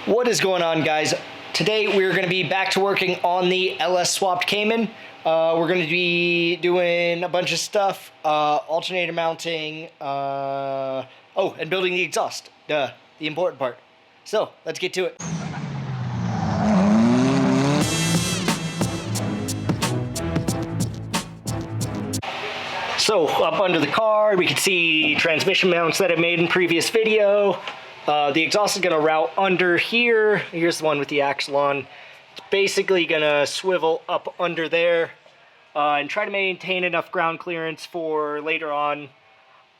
What is going on, guys? Today we're going to be back to working on the LS Swapped Cayman. We're going to be doing a bunch of stuff, alternator mounting, and building the exhaust, the important part. So, let's get to it. So, up under the car, we can see transmission mounts that I made in previous video. The exhaust is going to route under here. Here's the one with the axle on. It's basically going to swivel up under there and try to maintain enough ground clearance for later on.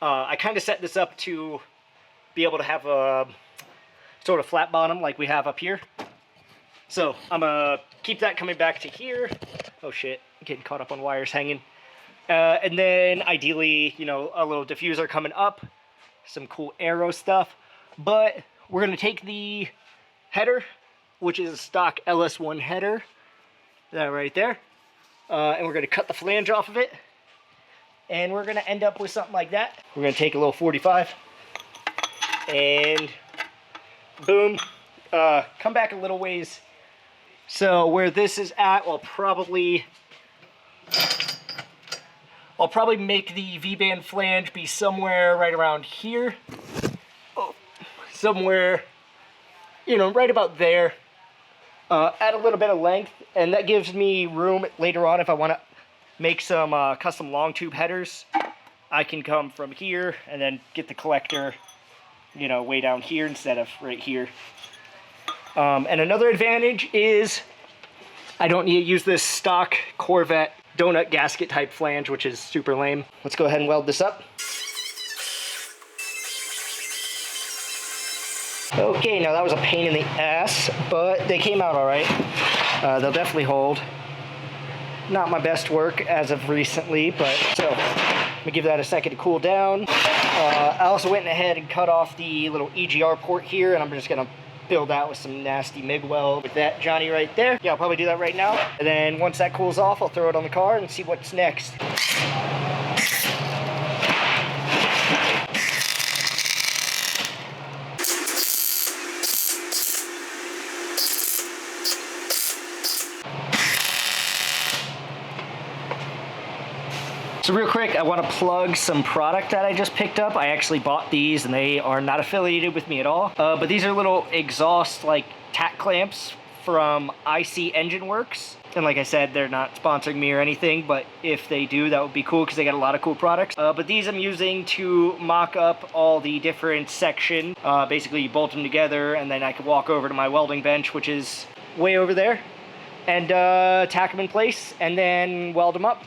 I kind of set this up to be able to have a sort of flat bottom like we have up here. So I'm going to keep that coming back to here. Oh shit, getting caught up on wires hanging. And then ideally, you know, a little diffuser coming up, some cool aero stuff. But we're going to take the header, which is a stock LS1 header, that right there, and we're going to cut the flange off of it, and we're going to end up with something like that. We're going to take a little 45, and boom, come back a little ways. So where this is at, I'll probably make the V-band flange be somewhere right around here. Somewhere, you know, right about there. Add a little bit of length, and that gives me room later on if I want to make some custom long tube headers. I can come from here and then get the collector, you know, way down here instead of right here. And another advantage is I don't need to use this stock Corvette donut gasket type flange, which is super lame. Let's go ahead and weld this up. Okay, now that was a pain in the ass, but they came out all right. They'll definitely hold. Not my best work as of recently, but so let me give that a second to cool down. I also went ahead and cut off the little EGR port here, and I'm just gonna build that with some nasty Mig Weld with that Johnny right there. Yeah, I'll probably do that right now. And then once that cools off, I'll throw it on the car and see what's next. So real quick, I want to plug some product that I just picked up. I actually bought these and they are not affiliated with me at all. But these are little exhaust like tack clamps from IC Engine Works. And like I said, they're not sponsoring me or anything, but if they do, that would be cool because they got a lot of cool products. But these I'm using to mock up all the different sections. Basically you bolt them together and then I can walk over to my welding bench, which is way over there, and tack them in place and then weld them up.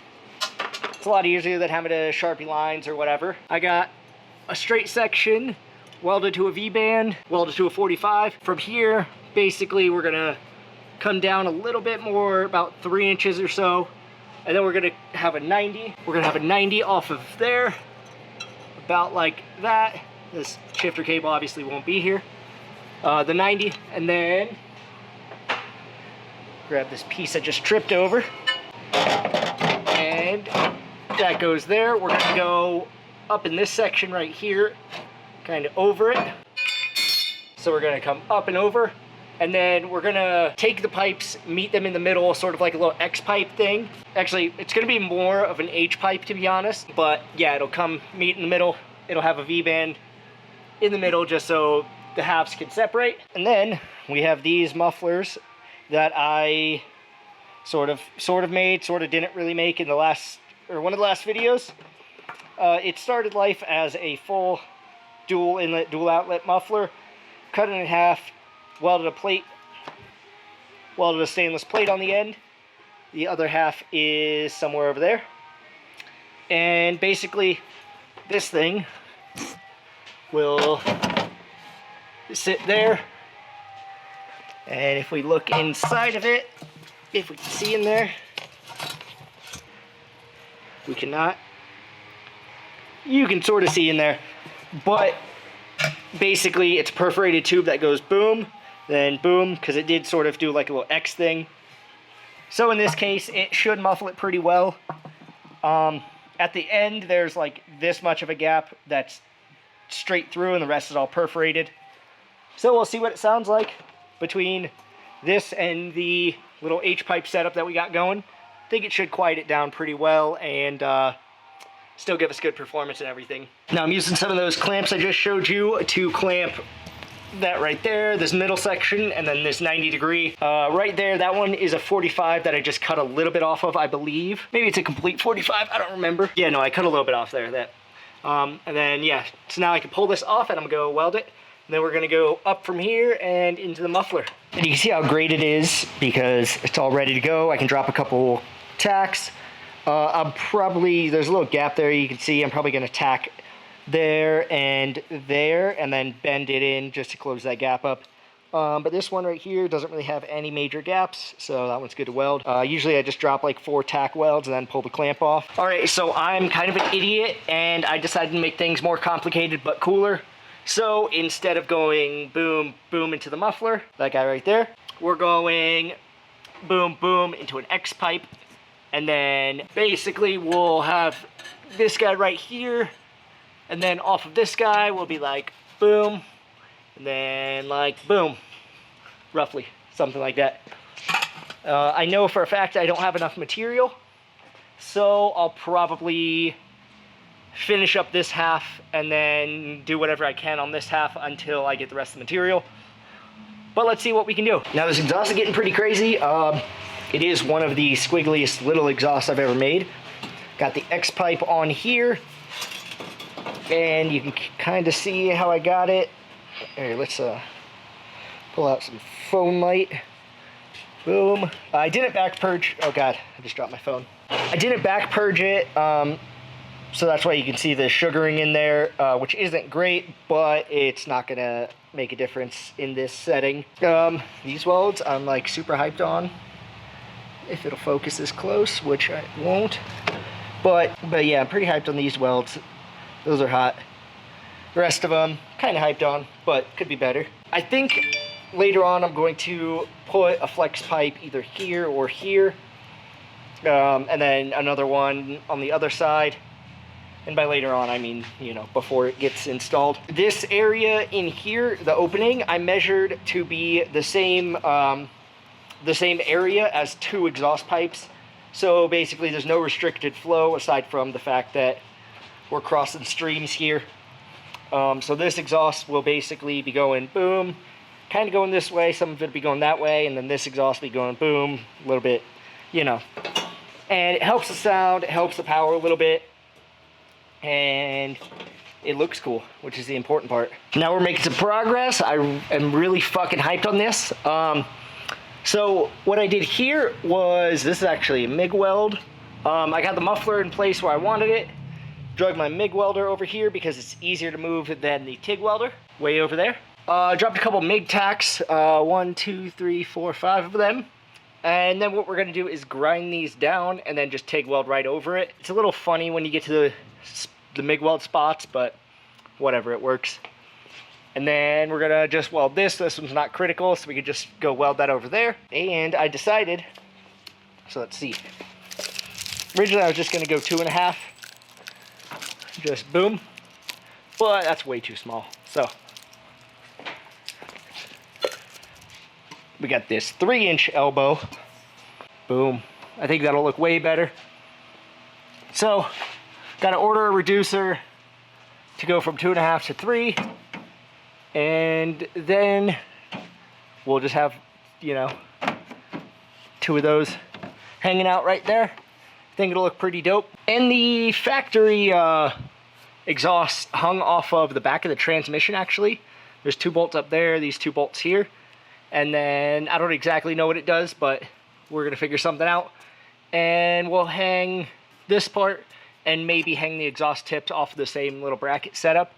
It's a lot easier than having to Sharpie lines or whatever. I got a straight section welded to a V-band, welded to a 45. From here, basically, we're gonna come down a little bit more, about 3 inches or so, and then we're gonna have a 90. We're gonna have a 90 off of there, about like that. This shifter cable obviously won't be here. The 90, and then grab this piece I just tripped over, and that goes there. We're going to go up in this section right here, kind of over it. So we're going to come up and over, and then we're going to take the pipes, meet them in the middle, sort of like a little X pipe thing. Actually, it's going to be more of an H pipe, to be honest, but yeah, it'll come meet in the middle. It'll have a V-band in the middle just so the halves can separate. And then we have these mufflers that I sort of made, sort of didn't really make in the last, or one of the last videos. It started life as a full dual inlet, dual outlet muffler. Cut it in half, welded a stainless plate on the end. The other half is somewhere over there. And basically, this thing will sit there. And if we look inside of it, if we can see in there, we cannot. You can sort of see in there, but basically it's a perforated tube that goes boom, then boom, because it did sort of do like a little X thing. So in this case, it should muffle it pretty well. At the end, there's like this much of a gap that's straight through, and the rest is all perforated. So we'll see what it sounds like. between this and the little H-pipe setup that we got going. I think it should quiet it down pretty well and still give us good performance and everything. Now I'm using some of those clamps I just showed you to clamp that right there, this middle section, and then this 90-degree. Right there, that one is a 45 that I just cut a little bit off of, I believe. Maybe it's a complete 45, I don't remember. Yeah, no, I cut a little bit off there. And then, yeah, so now I can pull this off and I'm gonna go weld it. And then we're gonna go up from here and into the muffler. And you can see how great it is because it's all ready to go. I can drop a couple tacks. There's a little gap there you can see. I'm probably gonna tack there and then bend it in just to close that gap up. But this one right here doesn't really have any major gaps, so that one's good to weld. Usually I just drop like 4 tack welds and then pull the clamp off. All right, so I'm kind of an idiot and I decided to make things more complicated but cooler. So instead of going boom, boom into the muffler, that guy right there, we're going boom, boom into an X pipe. And then basically we'll have this guy right here. And then off of this guy will be like boom, and then like boom, roughly, something like that. I know for a fact I don't have enough material, so I'll probably finish up this half and then do whatever I can on this half until I get the rest of the material. But let's see what we can do. Now this exhaust is getting pretty crazy. It is one of the squiggliest little exhausts I've ever made. Got the X pipe on here. And you can kind of see how I got it. Here, let's pull out some phone light. Boom. I didn't back purge. Oh God, I just dropped my phone. I didn't back purge it, so that's why you can see the sugaring in there, which isn't great, but it's not gonna make a difference in this setting. These welds I'm like super hyped on. If it'll focus this close, which I won't. But yeah, I'm pretty hyped on these welds. Those are hot. The rest of them, kind of hyped on, but could be better. I think later on I'm going to put a flex pipe either here or here. And then another one on the other side. And by later on, I mean, you know, before it gets installed. This area in here, the opening, I measured to be the same area as 2 exhaust pipes. So basically there's no restricted flow aside from the fact that we're crossing streams here. So this exhaust will basically be going boom, kind of going this way, some of it will be going that way, and then this exhaust will be going boom, a little bit, you know. And it helps the sound, it helps the power a little bit, and it looks cool, which is the important part. Now we're making some progress. I am really fucking hyped on this. So what I did here was, this is actually a Mig weld. I got the muffler in place where I wanted it. Drug my Mig welder over here because it's easier to move than the TIG welder, way over there. Dropped a couple Mig tacks, 1, 2, 3, 4, 5 of them. And then what we're gonna do is grind these down and then just TIG weld right over it. It's a little funny when you get to the Mig weld spots, but whatever, it works. And then we're gonna just weld this. This one's not critical, so we could just go weld that over there. And I decided, so let's see. Originally I was just gonna go 2.5. Just boom, but that's way too small. So we got this 3-inch elbow. Boom. I think that'll look way better. So got to order a reducer to go from 2.5 to 3, and then we'll just have, you know, 2 of those hanging out right there. I think it'll look pretty dope. And the factory exhaust hung off of the back of the transmission, actually. There's 2 bolts up there, these 2 bolts here. And then I don't exactly know what it does, but we're gonna figure something out. And we'll hang this part and maybe hang the exhaust tips off the same little bracket setup.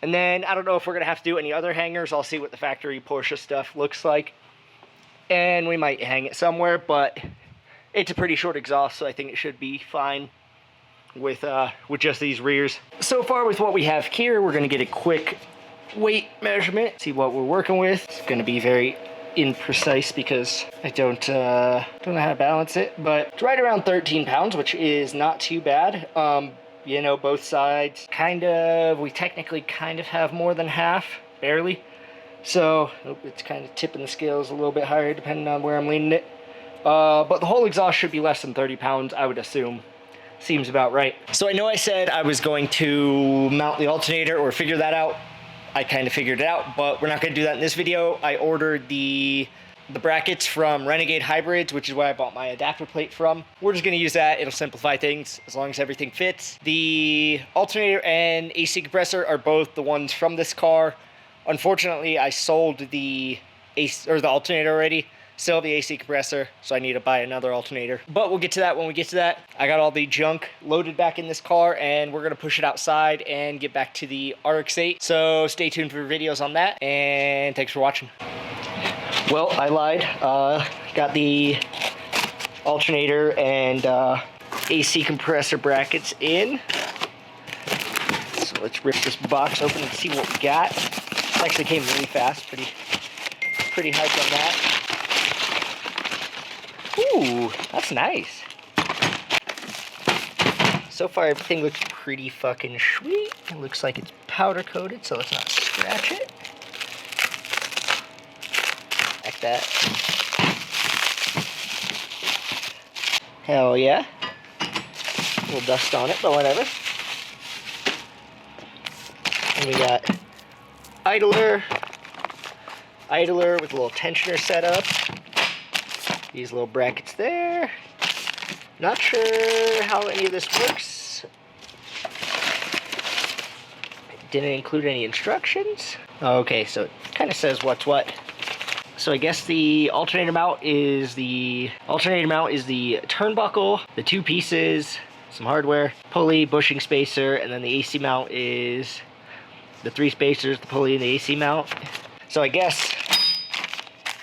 And then I don't know if we're gonna have to do any other hangers. I'll see what the factory Porsche stuff looks like. And we might hang it somewhere, but it's a pretty short exhaust, so I think it should be fine with just these rears. So far with what we have here, we're gonna get a quick weight measurement, see what we're working with. It's gonna be very imprecise because I don't know how to balance it, but it's right around 13 pounds, which is not too bad. You know, both sides we technically kind of have more than half, barely. So, it's kind of tipping the scales a little bit higher depending on where I'm leaning it. But the whole exhaust should be less than 30 pounds, I would assume. Seems about right. So I know I said I was going to mount the alternator or figure that out. I kind of figured it out, but we're not going to do that in this video. I ordered the brackets from Renegade Hybrids, which is where I bought my adapter plate from. We're just going to use that. It'll simplify things as long as everything fits. The alternator and AC compressor are both the ones from this car. Unfortunately, I sold the alternator already. Still have the AC compressor, so I need to buy another alternator. But we'll get to that when we get to that. I got all the junk loaded back in this car, and we're going to push it outside and get back to the RX-8. So stay tuned for videos on that, and thanks for watching. Well, I lied. Got the alternator and AC compressor brackets in. So let's rip this box open and see what we got. It actually came really fast. Pretty hyped on that. Ooh, that's nice. So far, everything looks pretty fucking sweet. It looks like it's powder coated, so let's not scratch it. Like that. Hell yeah. A little dust on it, but whatever. And we got idler with a little tensioner set up. These little brackets there. Not sure how any of this works. It didn't include any instructions. Okay, so it kind of says what's what. So I guess the alternator mount is the turnbuckle, the two pieces, some hardware, pulley, bushing spacer, and then the AC mount is the three spacers, the pulley, and the AC mount. So I guess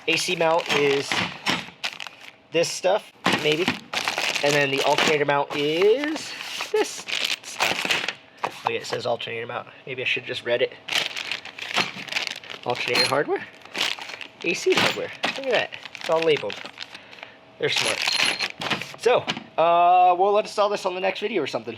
AC mount is this stuff, maybe. And then the alternator mount is this stuff. Oh yeah, it says alternator mount. Maybe I should just read it. Alternator hardware. AC hardware. Look at that. It's all labeled. They're smart. So, we'll install this on the next video or something.